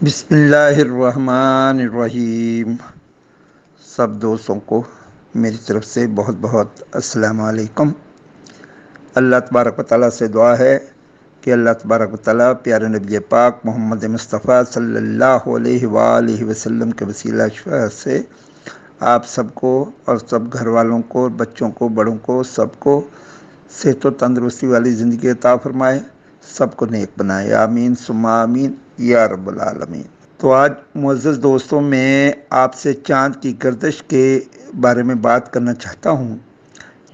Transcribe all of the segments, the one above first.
बिस्मिल्लाहिर्रहमानिर्रहीम। सब दोस्तों को मेरी तरफ से बहुत बहुत अस्सलाम वालेकुम। अल्लाह तबारक व तआला से दुआ है कि अल्लाह तबारक व तआला प्यारे नबी पाक मोहम्मद मुस्तफ़ा सल्लल्लाहु अलैहि वसल्लम के वसीला से आप सबको और सब घर वालों को, बच्चों को, बड़ों को, सबको सेहत व तंदरुस्ती वाली ज़िंदगी अता फरमाए, सबको नेक बनाए। आमीन सुम्मा आमीन या रब्बल आलमीन। तो आज मुअज़्ज़ज़ दोस्तों, मैं आपसे चाँद की गर्दिश के बारे में बात करना चाहता हूँ।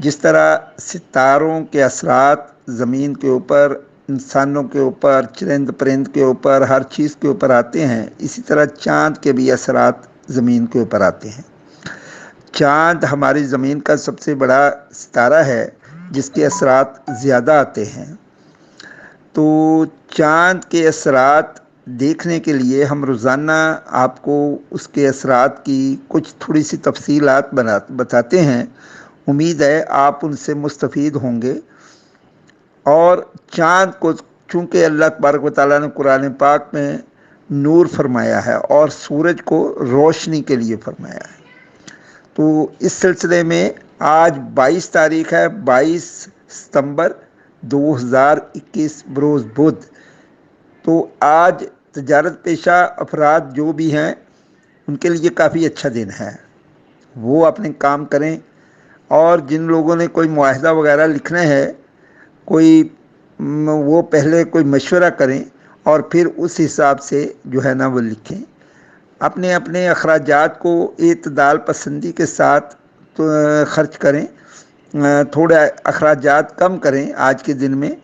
जिस तरह सितारों के असरात ज़मीन के ऊपर, इंसानों के ऊपर, चरिंद परिंद के ऊपर, हर चीज़ के ऊपर आते हैं, इसी तरह चाँद के भी असरात ज़मीन के ऊपर आते हैं। चाँद हमारी ज़मीन का सबसे बड़ा सितारा है जिसके असरात ज़्यादा आते हैं। तो चाँद के असरात देखने के लिए हम रोज़ाना आपको उसके असरात की कुछ थोड़ी सी तफसीलात बताते हैं। उम्मीद है आप उनसे मुस्तफ़ीद होंगे। और चाँद को चूँकि अल्लाह तबारक व तआला ने कुरान पाक में नूर फरमाया है और सूरज को रोशनी के लिए फरमाया है, तो इस सिलसिले में आज 22 तारीख़ है, 22 सितंबर 2021 बरोज़ बुध। तो आज तजारत पेशा अफराद जो भी हैं उनके लिए काफ़ी अच्छा दिन है, वो अपने काम करें। और जिन लोगों ने कोई मुआहदा वगैरह लिखना है, कोई वो पहले कोई मशवरा करें और फिर उस हिसाब से जो है ना वो लिखें। अपने अपने अखराजात को एतदाल पसंदी के साथ तो ख़र्च करें, थोड़ा अखराजात कम करें आज के दिन में,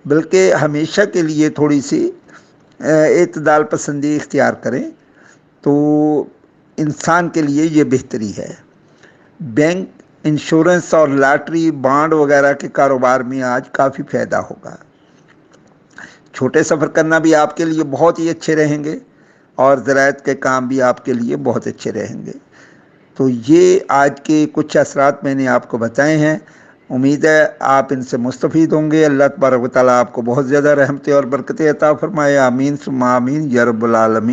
बल्कि हमेशा के लिए थोड़ी सी एतदाल पसंदी इख्तियार करें, तो इंसान के लिए ये बेहतरी है। बैंक, इंश्योरेंस और लॉटरी, बॉन्ड वगैरह के कारोबार में आज काफ़ी फ़ायदा होगा। छोटे सफ़र करना भी आपके लिए बहुत ही अच्छे रहेंगे और ज़राअत के काम भी आपके लिए बहुत अच्छे रहेंगे। तो ये आज के कुछ असरात मैंने आपको बताए हैं। उम्मीद है आप इनसे मुस्तफ़ीद होंगे। अल्लाह तबारक व तआला आपको बहुत ज़्यादा रहमतें और बरकतें अता फ़रमाए। आमीन सुम्मा आमीन या रब्बल आलमीन।